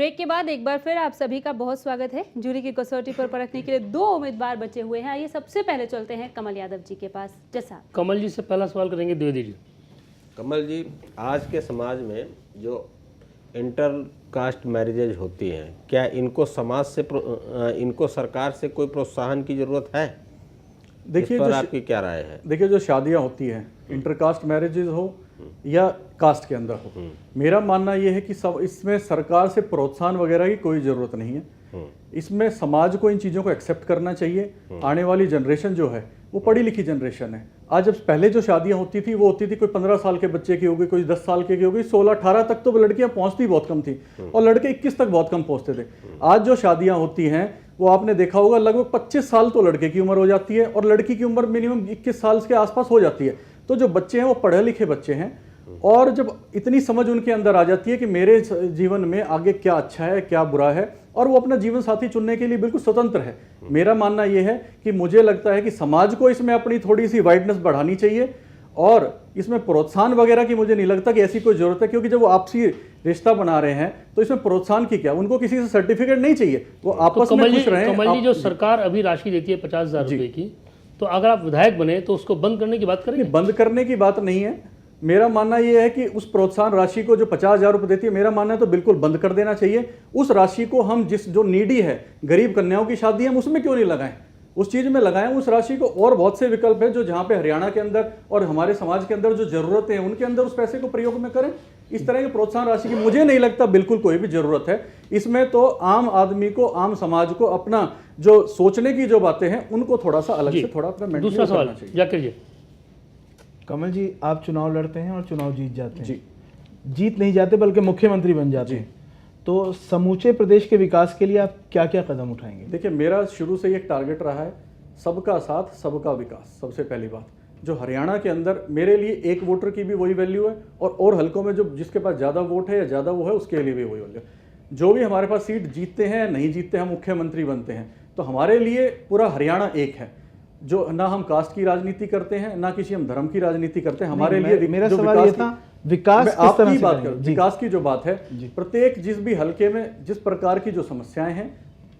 Break के बाद एक बार फिर आप सभी का बहुत स्वागत है। जूरी की कसौटी पर परखने के लिए 2 उम्मीदवार बचे हुए हैं। आइए सबसे पहले चलते हैं कमल यादव जी के पास। जैसा कमल जी से पहला सवाल करेंगे द्विवेदी जी। कमल जी, आज के समाज में जो इंटर कास्ट मैरिजेज होती हैं, क्या इनको समाज से इनको सरकार से कोई प्रोत्साहन की जरूरत है? देखिए, इस पर आपकी क्या राय है? देखिए, जो शादियां होती हैं, इंटरकास्ट मैरिजेज हो या कास्ट के अंदर हो, मेरा मानना यह है कि सब इसमें सरकार से प्रोत्साहन वगैरह की कोई ज़रूरत नहीं है। इसमें समाज को इन चीज़ों को एक्सेप्ट करना चाहिए। आने वाली जनरेशन जो है वो पढ़ी लिखी जनरेशन है। आज जब पहले जो शादियां होती थी वो होती थी कोई 15 साल के बच्चे की होगी, कोई 10 साल की होगी, 16-18 तक तो लड़कियां पहुंचती बहुत कम थी और लड़के 21 तक बहुत कम पहुंचते थे। आज जो शादियां होती हैं वो आपने देखा होगा लगभग 25 साल तो लड़के की उम्र हो जाती है और लड़की की उम्र मिनिमम 21 साल के आसपास हो जाती है। तो जो बच्चे हैं वो पढ़े लिखे बच्चे हैं और जब इतनी समझ उनके अंदर आ जाती है कि मेरे जीवन में आगे क्या अच्छा है क्या बुरा है, और वो अपना जीवन साथी चुनने के लिए बिल्कुल स्वतंत्र है। मेरा मानना यह है कि मुझे लगता है कि समाज को इसमें अपनी थोड़ी सी वाइडनेस बढ़ानी चाहिए और इसमें प्रोत्साहन वगैरह की मुझे नहीं लगता कि ऐसी कोई जरूरत है, क्योंकि जब वो आपसी रिश्ता बना रहे हैं तो इसमें प्रोत्साहन की क्या, उनको किसी से सर्टिफिकेट नहीं चाहिए, वो आपस में खुश रहें। कमल जी, जो सरकार अभी राशि देती है 50,000 रुपए की, तो अगर आप विधायक बने तो उसको बंद करने की बात करेंगे? बंद करने की बात नहीं है। मेरा मानना यह है कि उस प्रोत्साहन राशि को जो 50,000 रुपये देती है, मेरा मानना है तो बिल्कुल बंद कर देना चाहिए। उस राशि को हम जो नीडी है, गरीब कन्याओं की शादी, हम उसमें क्यों नहीं लगाएं, उस चीज में लगाएं उस राशि को। और बहुत से विकल्प है जो जहां पे हरियाणा के अंदर और हमारे समाज के अंदर जो जरूरतें हैं उनके अंदर उस पैसे को प्रयोग में करें। इस तरह के प्रोत्साहन राशि की मुझे नहीं लगता बिल्कुल कोई भी जरूरत है। इसमें तो आम आदमी को, आम समाज को अपना जो सोचने की जो बातें हैं उनको थोड़ा सा अलग से थोड़ा अपना दूसरा सवाल जाकर जी। कमल जी, आप चुनाव लड़ते हैं और चुनाव जीत जाते हैं जी, जीत नहीं जाते बल्कि मुख्यमंत्री बन जाते हैं, तो समूचे प्रदेश के विकास के लिए आप क्या क्या कदम उठाएंगे? देखिए, मेरा शुरू से एक टारगेट रहा है सबका साथ सबका विकास। सबसे पहली बात, जो हरियाणा के अंदर मेरे लिए एक वोटर की भी वही वैल्यू है और हलकों में जो जिसके पास ज़्यादा वोट है या ज़्यादा वो है उसके लिए भी वही वैल्यू। जो भी हमारे पास सीट जीतते हैं नहीं जीतते हैं, मुख्यमंत्री बनते हैं, तो हमारे लिए पूरा हरियाणा एक है। जो ना हम कास्ट की राजनीति करते हैं ना किसी हम धर्म की राजनीति करते हैं। हमारे लिए मेरा सवाल ये था, विकास किस तरह से बात करूं, विकास की जो बात है, प्रत्येक जिस भी हलके में जिस प्रकार की जो समस्याएं हैं,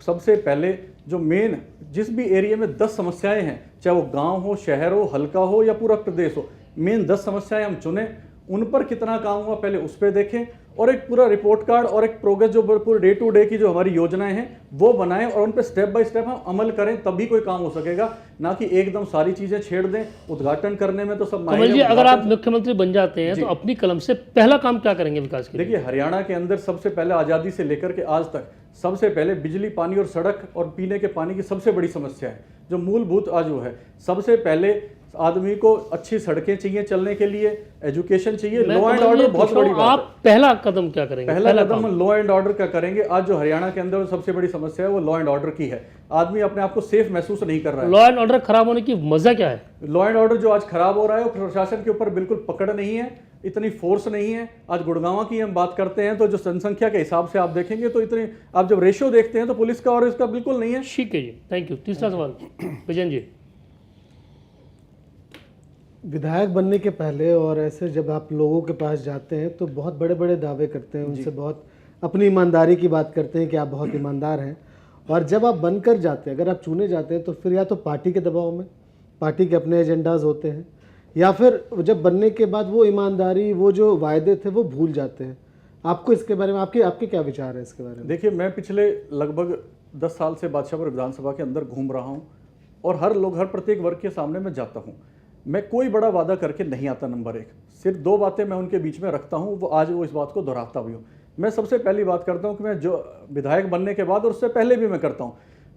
सबसे पहले जो मेन जिस भी एरिया में 10 समस्याएं हैं, चाहे वो गांव हो, शहर हो, हल्का हो या पूरा प्रदेश हो, मेन 10 समस्याएं हम चुने, उन पर कितना काम हुआ पहले उस पर देखें और एक पूरा रिपोर्ट कार्ड और एक प्रोग्रेस जो पूरे डे टू डे की जो हमारी योजनाएं हैं वो बनाएं और उन पर स्टेप बाय स्टेप हम अमल करें, तभी कोई काम हो सकेगा। ना कि एकदम सारी चीजें छेड़ दें। उद्घाटन करने में तो सब कमल जी, अगर आप मुख्यमंत्री बन जाते हैं तो अपनी कलम से पहला काम क्या करेंगे विकास के लिए? देखिए, हरियाणा के अंदर सबसे पहले आज़ादी से लेकर के आज तक सबसे पहले बिजली, पानी और सड़क और पीने के पानी की सबसे बड़ी समस्या है। जो मूलभूत आज वो है, सबसे पहले आदमी को अच्छी सड़कें चाहिए चलने के लिए, एजुकेशन चाहिए, लॉ एंड ऑर्डर बहुत बड़ी बात है। आप पहला कदम क्या करेंगे? पहला कदम लॉ एंड ऑर्डर का करेंगे। आज जो हरियाणा के अंदर सबसे बड़ी समस्या है वो लॉ एंड ऑर्डर की है। आदमी अपने आप को सेफ महसूस नहीं कर रहा है। लॉ एंड ऑर्डर खराब होने की वजह क्या है? लॉ एंड ऑर्डर जो आज खराब हो रहा है वो प्रशासन के ऊपर बिल्कुल पकड़ नहीं है, इतनी फोर्स नहीं है। आज गुड़गांव की हम बात करते हैं तो जो जनसंख्या के हिसाब से आप देखेंगे तो इतनी, आप जब रेशियो देखते हैं तो पुलिस का और इसका बिल्कुल नहीं है। ठीक है जी, थैंक यू। तीसरा सवाल विजयन जी। विधायक बनने के पहले और ऐसे जब आप लोगों के पास जाते हैं तो बहुत बड़े बड़े दावे करते हैं, उनसे बहुत अपनी ईमानदारी की बात करते हैं कि आप बहुत ईमानदार हैं, और जब आप बनकर जाते हैं, अगर आप चुने जाते हैं तो फिर या तो पार्टी के दबाव में, पार्टी के अपने एजेंडाज होते हैं, या फिर जब बनने के बाद वो ईमानदारी, वो जो वायदे थे वो भूल जाते हैं। आपको इसके बारे में आपके क्या विचार है इसके बारे में? देखिए, मैं पिछले लगभग 10 साल से बादशाहपुर विधानसभा के अंदर घूम रहा हूँ और हर प्रत्येक वर्ग के सामने मैं जाता हूँ। मैं कोई बड़ा वादा करके नहीं आता। नंबर 1, सिर्फ 2 बातें मैं उनके बीच में रखता हूँ, वो आज वो इस बात को दोहराता भी हूँ। मैं सबसे पहली बात करता हूँ कि मैं जो विधायक बनने के बाद और उससे पहले भी मैं करता हूँ,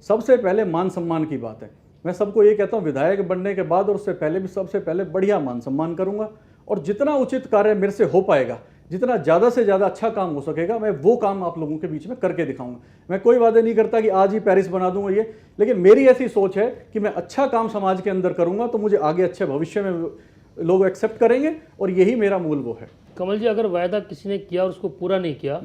सबसे पहले मान सम्मान की बात है। मैं सबको ये कहता हूँ, विधायक बनने के बाद और उससे पहले भी सबसे पहले बढ़िया मान सम्मान करूँगा और जितना उचित कार्य मेरे से हो पाएगा, जितना ज़्यादा से ज़्यादा अच्छा काम हो सकेगा, मैं वो काम आप लोगों के बीच में करके दिखाऊंगा। मैं कोई वादे नहीं करता कि आज ही पेरिस बना दूंगा ये, लेकिन मेरी ऐसी सोच है कि मैं अच्छा काम समाज के अंदर करूंगा तो मुझे आगे अच्छे भविष्य में लोग एक्सेप्ट करेंगे और यही मेरा मूल वो है। कमल जी, अगर वायदा किसी ने किया और उसको पूरा नहीं किया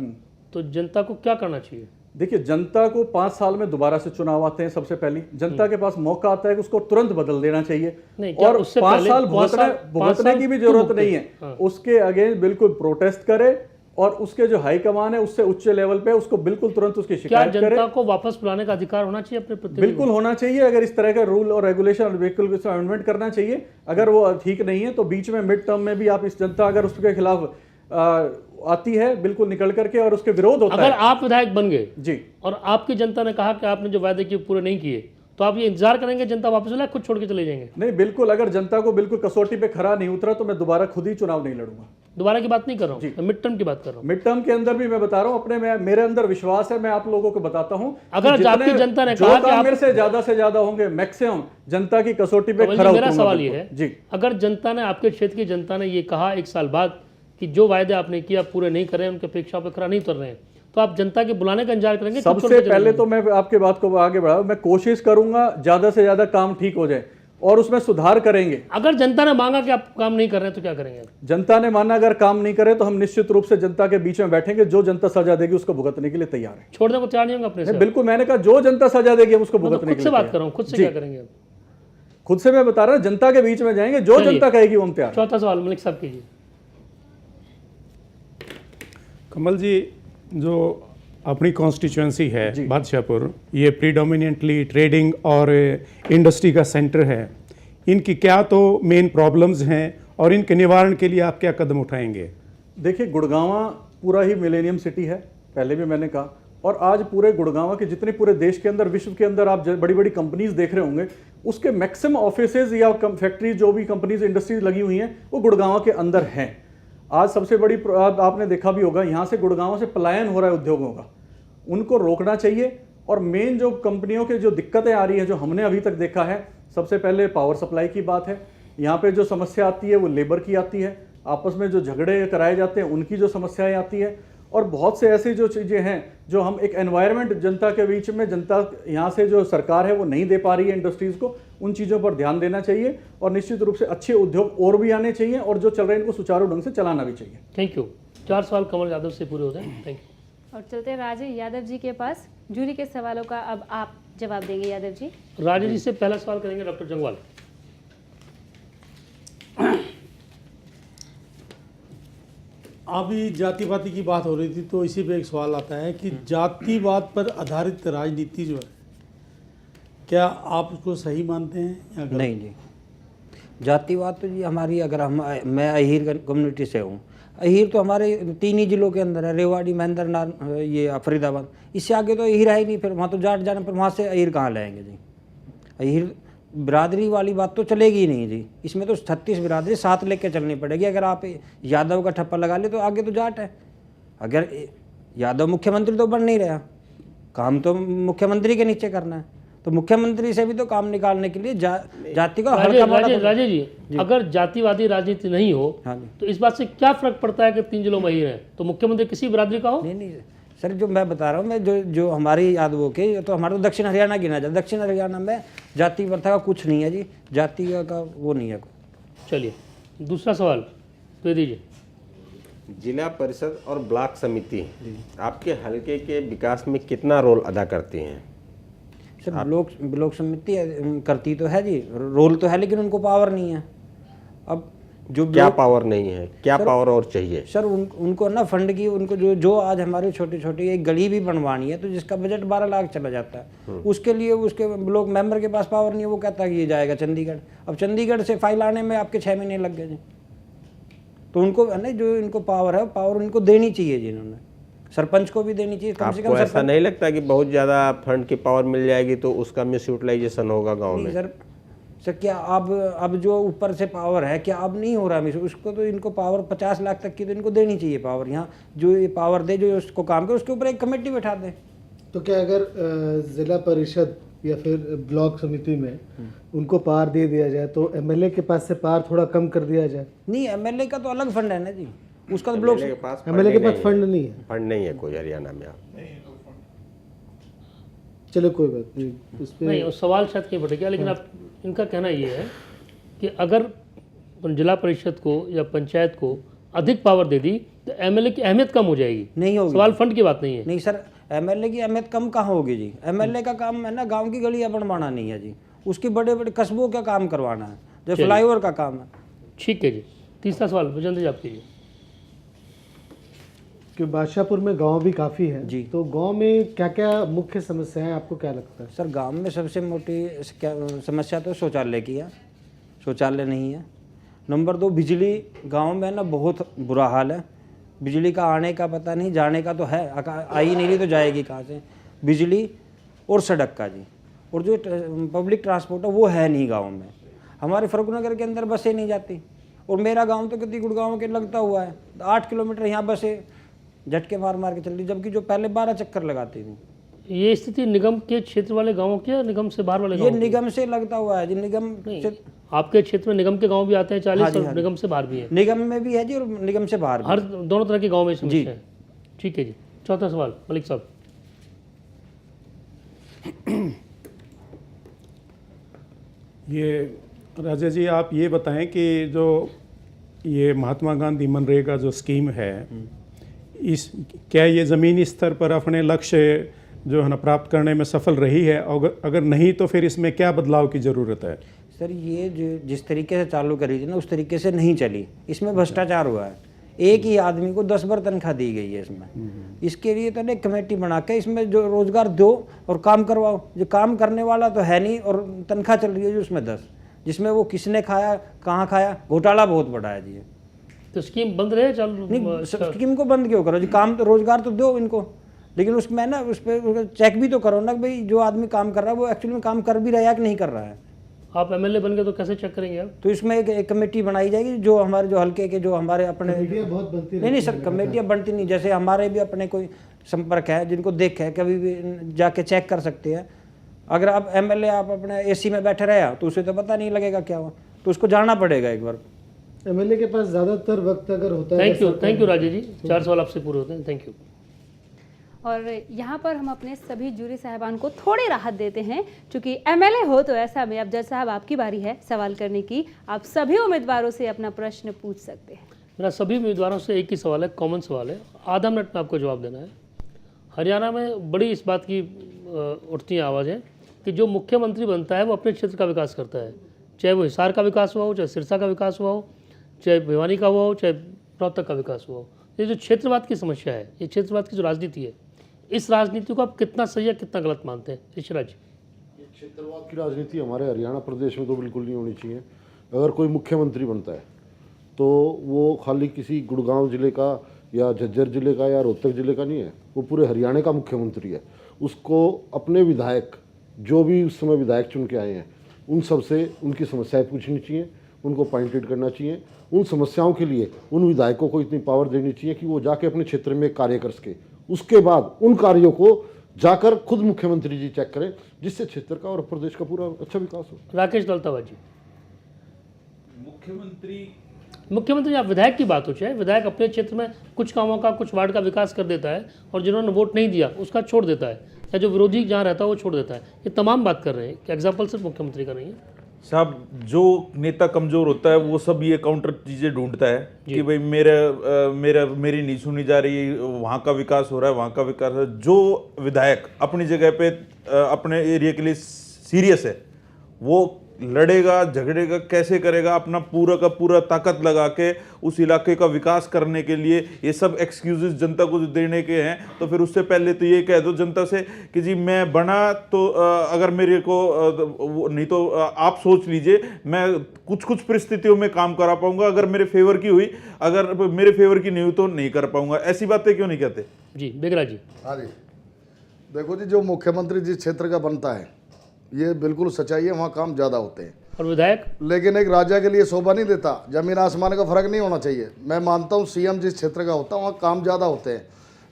तो जनता को क्या करना चाहिए? देखिए, जनता को 5 साल में दोबारा से चुनाव आते हैं। सबसे पहली जनता के पास मौका आता है कि उसको तुरंत बदल देना चाहिए और 5 साल भुगतने की भी जरूरत नहीं है। उसके अगेंस्ट बिल्कुल प्रोटेस्ट करे, और उसके जो हाईकमान है उससे उच्च लेवल पे उसको बिल्कुल तुरंत उसकी क्या शिकायत करे। जनता को वापस बुलाने का अधिकार होना चाहिए अपने प्रतिनिधि बिल्कुल होना चाहिए। अगर इस तरह का रूल और रेगुलेशन और बिल्कुल अमेंडमेंट करना चाहिए। अगर वो ठीक नहीं है तो बीच में मिड टर्म में भी आप इस जनता अगर उसके खिलाफ आती है बिल्कुल निकल करके और उसके विरोध होता अगर है। आप विधायक बन गए जी, और आपकी जनता ने कहा कि आपने जो वायदे किए पूरे नहीं किए, तो आप ये इंतजार करेंगे जनता वापस बुलाए, खुद छोड़ के चले जाएंगे? नहीं, बिल्कुल अगर जनता को बिल्कुल कसौटी पे खरा नहीं उतरा तो मैं दोबारा खुद ही चुनाव नहीं लड़ूंगा। दोबारा की बात नहीं कर रहा हूँ, मैं मिड टर्म की बात कर रहा हूँ। मिड टर्म के अंदर भी मैं बता रहा हूँ अपने मेरे अंदर विश्वास है। मैं आप लोगों को बताता हूँ अगर कि आपकी जितने जनता ने जो कहा कि काम आप- मेरे से ज्यादा होंगे मैक्सिमम जनता की कसौटी पे कमल खरा जी, मेरा उतरूंगा सवाल ये बिल्कुल। है, जी, अगर जनता ने, आपके क्षेत्र की जनता ने ये कहा 1 साल बाद कि जो वायदे आपने किए आप पूरे नहीं कर रहे हैं, उनके अपेक्षाओं पर खरा नहीं उतर रहे हैं, तो आप जनता के बुलाने का इंतजार करेंगे? खुद छोड़ सबसे के चले पहले जाएंगे? तो मैं आपके बात को आगे बढ़ाऊं, मैं कोशिश करूंगा ज्यादा से ज्यादा काम ठीक हो जाए और उसमें सुधार करेंगे। अगर जनता ने मांगा कि आप काम नहीं कर रहे हैं तो क्या करेंगे? जनता ने माना अगर काम नहीं करे तो हम निश्चित रूप से जनता के बीच में बैठेंगे। जो जनता सजा देगी उसको भुगतने के लिए तैयार है। छोड़ने को तैयार नहीं होंगे अपने से? बिल्कुल, मैंने कहा जो जनता सजा देगी हम उसको मैं तो भुगतने खुद के से लिए बात तैयार कर रहा हूँ, खुद से जी। क्या करेंगे आप? खुद से मैं बता रहा हूं, जनता के बीच में जाएंगे, जो चलिए। जनता कहेगी वो हम तैयार हैं। चौथा सवाल मलिक साहब कीजिए। कमल जी, जो अपनी कॉन्स्टिट्यूंसी है बादशाहपुर, ये प्रीडोमिनेंटली ट्रेडिंग और इंडस्ट्री का सेंटर है। इनकी क्या तो मेन प्रॉब्लम्स हैं और इनके निवारण के लिए आप क्या कदम उठाएंगे? देखिए, गुड़गांव पूरा ही मिलेनियम सिटी है, पहले भी मैंने कहा। और आज पूरे गुड़गांव के जितने पूरे देश के अंदर, विश्व के अंदर आप बड़ी बड़ी कंपनीज देख रहे होंगे, उसके मैक्सिमम ऑफिसेज या फैक्ट्री जो भी कंपनीज इंडस्ट्रीज लगी हुई हैं वो गुड़गांव के अंदर हैं। आज सबसे बड़ी आपने देखा भी होगा, यहाँ से गुड़गांव से पलायन हो रहा है उद्योगों का, उनको रोकना चाहिए। और मेन जो कंपनियों के जो दिक्कतें आ रही है, जो हमने अभी तक देखा है, सबसे पहले पावर सप्लाई की बात है। यहाँ पे जो समस्या आती है वो लेबर की आती है, आपस में जो झगड़े कराए जाते हैं उनकी जो समस्याएं आती है। और बहुत से ऐसी जो चीज़ें हैं जो हम एक एनवायरनमेंट जनता के बीच में, जनता यहाँ से जो सरकार है वो नहीं दे पा रही है इंडस्ट्रीज़ को, उन चीज़ों पर ध्यान देना चाहिए। और निश्चित रूप से अच्छे उद्योग और भी आने चाहिए और जो चल रहे हैं इनको सुचारू ढंग से चलाना भी चाहिए। Thank you. 4 सवाल कमल यादव से पूरे होते हैं। Thank you. और चलते हैं राजे यादव जी के पास। जूरी के सवालों का अब आप जवाब देंगे यादव जी। राजे जी से पहला सवाल करेंगे डॉक्टर जंगवाल। अभी जातिवादी की बात हो रही थी तो इसी पे एक सवाल आता है कि जातिवाद पर आधारित राजनीति जो है, क्या आप उसको सही मानते हैं या गलत? नहीं जी, जातिवाद तो जी हमारी, अगर मैं अहीर कम्युनिटी से हूँ। अहीर तो हमारे 3 ही जिलों के अंदर है, रेवाड़ी, महेंद्रनाथ, ये फरीदाबाद। इससे आगे तो अहीर है ही नहीं। फिर वहाँ तो जाट जाने पर वहाँ से अहीर कहाँ लाएंगे जी? अहीर बिरादरी वाली बात तो चलेगी ही नहीं जी। इसमें तो 36 बिरादरी साथ लेके चलनी पड़ेगी। अगर आप यादव का ठप्पा लगा ले तो आगे तो जाट है। अगर यादव मुख्यमंत्री तो बन नहीं रहा, काम तो मुख्यमंत्री के नीचे करना है, तो मुख्यमंत्री से भी तो काम निकालने के लिए जाति का हल्का मोड़ा राजे जी, अगर जातिवादी राजनीति नहीं हो हाँ जी। तो इस बात से क्या फर्क पड़ता है कि 3 जिलों में अहीर हैं तो मुख्यमंत्री किसी बिरादरी का हो? नहीं सर, जो मैं बता रहा हूँ, मैं जो हमारी यादवों के, तो हमारा तो दक्षिण हरियाणा गिना जाए। दक्षिण हरियाणा में जाति प्रथा का कुछ नहीं है जी, जाति का वो नहीं है। चलिए दूसरा सवाल दे दीजिए। जिला परिषद और ब्लॉक समिति आपके हलके के विकास में कितना रोल अदा करती हैं? सर, ब्लॉक समिति करती तो है जी, रोल तो है, लेकिन उनको पावर नहीं है। अब जो क्या पावर नहीं है, क्या पावर और चाहिए? सर, उनको ना फंड की, उनको जो आज हमारे छोटी छोटी एक गली भी बनवानी है तो जिसका बजट 12 लाख चला जाता है, उसके लिए उसके ब्लॉक मेंबर के पास पावर नहीं है। वो कहता है कि ये जाएगा चंडीगढ़। अब चंडीगढ़ से फाइल आने में आपके 6 महीने लग गए जी। तो उनको है ना, जो इनको पावर है, पावर उनको देनी चाहिए जी। इन्होंने सरपंच को भी देनी चाहिए। कम से आपको कम ऐसा नहीं लगता कि बहुत ज़्यादा फंड की पावर मिल जाएगी तो उसका मिस यूटिलाइजेशन होगा गाँव में? सर क्या अब जो ऊपर से पावर है, क्या अब नहीं हो रहा है उसको? तो इनको पावर 50 लाख तक की तो इनको देनी चाहिए पावर। यहाँ जो ये पावर दे, जो उसको काम करे, उसके ऊपर एक कमेटी बैठा दे। तो क्या अगर जिला परिषद या फिर ब्लॉक समिति में उनको पावर दे दिया जाए तो एमएलए के पास से पावर थोड़ा कम कर दिया जाए? नहीं, एमएलए का तो अलग फंड है ना जी, उसका तो ब्लॉक एमएलए के पास फंड नहीं है। फंड नहीं है कोई हरियाणा में। आप चलो कोई बात नहीं, उस पे नहीं, उस सवाल शायद कहीं भटक गया, लेकिन आप इनका कहना ये है कि अगर जिला परिषद को या पंचायत को अधिक पावर दे दी तो एमएलए की अहमियत कम हो जाएगी। नहीं होगी। सवाल फंड की बात नहीं है। नहीं सर, एमएलए की अहमियत कम कहाँ होगी जी? एमएलए का काम है ना गांव की गलियां बनवाना नहीं है जी, उसकी बड़े बड़े कस्बों का काम करवाना है, जो फ्लाईओवर का काम है। ठीक है जी। तीसरा सवाल विजेंद्र जी आप कीजिए। कि बादशाहपुर में गांव भी काफ़ी है जी। तो गांव में क्या क्या मुख्य समस्याएं हैं, आपको क्या लगता है? सर गांव में सबसे मोटी समस्या तो शौचालय की है, शौचालय नहीं है। नंबर 2 बिजली, गांव में ना बहुत बुरा हाल है, बिजली का आने का पता नहीं, जाने का तो है, आ ही नहीं रही तो जाएगी कहाँ से बिजली। और सड़क का जी, और जो पब्लिक ट्रांसपोर्ट है वो है नहीं गाँव में। हमारे फरुखनगर के अंदर बसें नहीं जाती, और मेरा गांव तो कितनी गुड़गांव के लगता हुआ है, 8 किलोमीटर यहाँ बसें झटके मार मार के चल रही, जबकि जो पहले 12 चक्कर लगाती थी। ये स्थिति निगम के क्षेत्र वाले गाँवों की या निगम से बाहर वाले ये गाँवों की? निगम से लगता हुआ है जी, निगम से, आपके क्षेत्र में निगम के गांव भी आते हैं 40 हाँ जी, और हाँ जी। निगम से बाहर भी है? निगम में भी है जी और निगम से बाहर भी। हर दोनों तरह के गांव में समस्या है। ठीक है जी। चौथा सवाल मलिक साहब। ये राजा जी आप ये बताएं कि जो ये महात्मा गांधी मनरेगा जो स्कीम है, इस क्या ये ज़मीनी स्तर पर अपने लक्ष्य जो है ना प्राप्त करने में सफल रही है? अगर नहीं तो फिर इसमें क्या बदलाव की ज़रूरत है? सर ये जो जिस तरीके से चालू करी थी ना उस तरीके से नहीं चली, इसमें भ्रष्टाचार हुआ है। एक ही आदमी को 10 बार तनख्वाह दी गई है इसमें। इसके लिए तो एक कमेटी बना के इसमें जो रोजगार दो और काम करवाओ। जो काम करने वाला तो है नहीं और तनख्वाह चल रही है जो उसमें 10, जिसमें वो किसने खाया, कहाँ खाया, घोटाला बहुत बड़ा है जी। तो स्कीम बंद रहे चालू? नहीं, स्कीम को बंद क्यों करो जी, काम तो रोजगार तो दो इनको, लेकिन उसमें ना उस पर चेक भी तो करो ना कि भाई जो आदमी काम कर रहा है वो एक्चुअली में काम कर भी रहा है या कि नहीं कर रहा है। आप एमएलए बन गए तो कैसे चेक करेंगे आप? तो इसमें एक कमेटी बनाई जाएगी जो हमारे जो हल्के के जो हमारे अपने बहुत बनती नहीं सर, कमेटियाँ बनती नहीं। जैसे हमारे भी अपने कोई संपर्क है जिनको देख है कभी भी जाके चेक कर सकते हैं। अगर आप एमएलए आप अपने एसी में बैठे रहे तो उसे तो पता नहीं लगेगा क्या हुआ, तो उसको जाना पड़ेगा एक बार। एमएलए के पास ज़्यादातर वक्त अगर होता है। Thank you Rajesh ji. 4 सवाल आपसे पूरे होते हैं। Thank you. और यहाँ पर हम अपने सभी जूरी साहबान को थोड़ी राहत देते हैं, क्योंकि एमएलए हो तो ऐसा में अब जज साहब आपकी बारी है सवाल करने की। आप सभी उम्मीदवारों से अपना प्रश्न पूछ सकते हैं। मेरा सभी उम्मीदवारों से एक ही सवाल है, कॉमन सवाल है, आधा मिनट में आपको जवाब देना है। हरियाणा में बड़ी इस बात की उठती हैं आवाज़ें कि जो मुख्यमंत्री बनता है वो अपने क्षेत्र का विकास करता है, चाहे वो हिसार का विकास हुआ हो, चाहे सिरसा का विकास हुआ हो, चाहे भिवानी का हुआ हो, चाहे रोहतक का विकास हुआ हो। ये जो क्षेत्रवाद की समस्या है, ये क्षेत्रवाद की जो राजनीति है, इस राजनीति को आप कितना सही या कितना गलत मानते हैं ऋषिराज जी? ये क्षेत्रवाद की राजनीति हमारे हरियाणा प्रदेश में तो बिल्कुल नहीं होनी चाहिए। अगर कोई मुख्यमंत्री बनता है तो वो खाली किसी गुड़गांव जिले का या झज्जर जिले का या रोहतक जिले का नहीं है, वो पूरे हरियाणा का मुख्यमंत्री है। उसको अपने विधायक जो भी उस समय विधायक चुन के आए हैं उन सब से उनकी समस्याएं पूछनी चाहिए, उनको पॉइंटेड करना चाहिए। उन समस्याओं के लिए उन विधायकों को इतनी पावर देनी चाहिए कि वो जाके अपने क्षेत्र में कार्य कर सके। उसके बाद उन कार्यों को जाकर खुद मुख्यमंत्री जी चेक करें, जिससे क्षेत्र का और प्रदेश का पूरा अच्छा विकास हो। राकेश दलतावाद जी। मुख्यमंत्री आप विधायक की बात हो, चाहे विधायक अपने क्षेत्र में कुछ कामों का, कुछ वार्ड का विकास कर देता है और जिन्होंने वोट नहीं दिया उसका छोड़ देता है, या जो विरोधी जहाँ रहता है वो छोड़ देता है। ये तमाम बात कर रहे हैं, एग्जाम्पल सिर्फ मुख्यमंत्री का नहीं है साहब। जो नेता कमजोर होता है वो सब ये काउंटर चीजें ढूंढता है कि भाई मेरी नहीं सुनी जा रही, वहाँ का विकास हो रहा है, वहाँ का विकास है। जो विधायक अपनी जगह पे अपने एरिया के लिए सीरियस है वो लड़ेगा, झगड़ेगा, कैसे करेगा, अपना पूरा का पूरा ताकत लगा के उस इलाके का विकास करने के लिए। ये सब एक्सक्यूजेस जनता को देने के हैं, तो फिर उससे पहले तो ये कह दो जनता से कि जी मैं बना तो अगर मेरे को नहीं तो आप सोच लीजिए, मैं कुछ कुछ परिस्थितियों में काम करा पाऊंगा, अगर मेरे फेवर की हुई, अगर मेरे फेवर की नहीं हुई तो नहीं कर पाऊंगा। ऐसी बातें क्यों नहीं कहते जी? बेगरा जी। हाँ जी, देखो जी, जो मुख्यमंत्री जिस क्षेत्र का बनता है ये बिल्कुल सच्चाई है, वहाँ काम ज़्यादा होते हैं। और विधायक, लेकिन एक राजा के लिए शोभा नहीं देता, जमीन आसमान का फर्क नहीं होना चाहिए। मैं मानता हूँ सीएम जिस क्षेत्र का होता है वहाँ काम ज़्यादा होते हैं।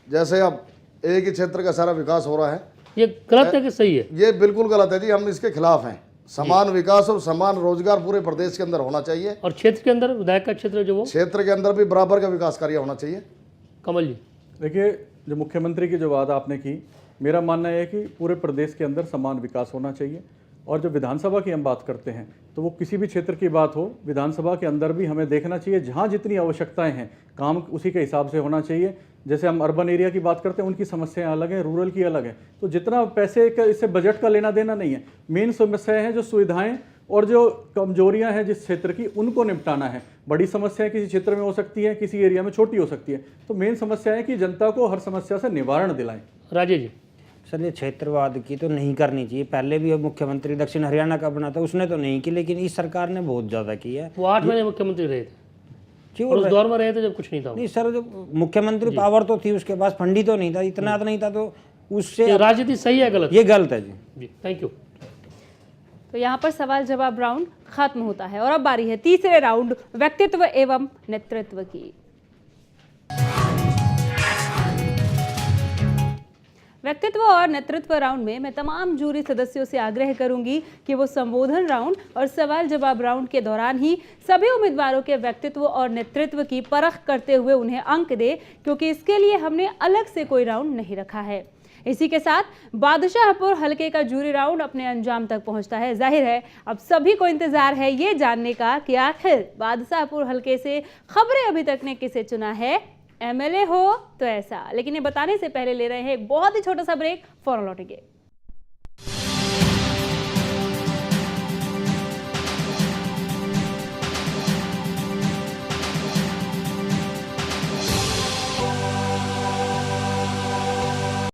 जैसे अब एक ही क्षेत्र का सारा विकास हो रहा है, ये गलत है कि सही है? ये बिल्कुल गलत है जी, हम इसके खिलाफ हैं। समान विकास और समान रोजगार पूरे प्रदेश के अंदर होना चाहिए, और क्षेत्र के अंदर विधायक का क्षेत्र जो वो क्षेत्र के अंदर भी बराबर का विकास कार्य होना चाहिए। कमल जी। देखिए, जो मुख्यमंत्री की जो बात आपने की, मेरा मानना है कि पूरे प्रदेश के अंदर समान विकास होना चाहिए। और जो विधानसभा की हम बात करते हैं तो वो किसी भी क्षेत्र की बात हो, विधानसभा के अंदर भी हमें देखना चाहिए जहाँ जितनी आवश्यकताएं हैं काम उसी के हिसाब से होना चाहिए। जैसे हम अर्बन एरिया की बात करते हैं, उनकी समस्याएं अलग हैं, रूरल की अलग है। तो जितना पैसे का इससे बजट का लेना देना नहीं है, मेन समस्या है जो सुविधाएं और जो कमजोरियां हैं जिस क्षेत्र की उनको निपटाना है। बड़ी समस्याएं किसी क्षेत्र में हो सकती हैं, किसी एरिया में छोटी हो सकती है, तो मेन समस्या है कि जनता को हर समस्या से निवारण दिलाएं। राजेश जी। सर ये क्षेत्रवाद की तो नहीं करनी चाहिए। पहले भी मुख्यमंत्री दक्षिण हरियाणा का बना था, उसने तो नहीं की, लेकिन इस सरकार ने बहुत ज़्यादा की है। वो 8 महीने मुख्यमंत्री रहे थे और उस दौर में रहे थे जब कुछ नहीं था। नहीं सर, जो मुख्यमंत्री पावर तो थी, उसके पास फंडी तो नहीं था, इतना नहीं था, तो उससे राजनीति सही है गलत? ये गलत है जी। Thank you. तो यहाँ पर सवाल जवाब राउंड खत्म होता है और अब बारी है तीसरे राउंड व्यक्तित्व एवं नेतृत्व की। व्यक्तित्व और नेतृत्व राउंड में मैं तमाम जूरी सदस्यों से आग्रह करूंगी कि वो संबोधन राउंड और सवाल जवाब राउंड के दौरान ही सभी उम्मीदवारों के व्यक्तित्व और नेतृत्व की परख करते हुए उन्हें अंक दे, क्योंकि इसके लिए हमने अलग से कोई राउंड नहीं रखा है। इसी के साथ बादशाहपुर हलके का जूरी राउंड अपने अंजाम तक पहुंचता है। जाहिर है अब सभी को इंतजार है ये जानने का कि आखिर बादशाहपुर हलके से खबरें अभी तक ने किसे चुना है, एमएलए हो तो ऐसा। लेकिन ये बताने से पहले ले रहे हैं एक बहुत ही छोटा सा ब्रेक, फौरन लौटेंगे।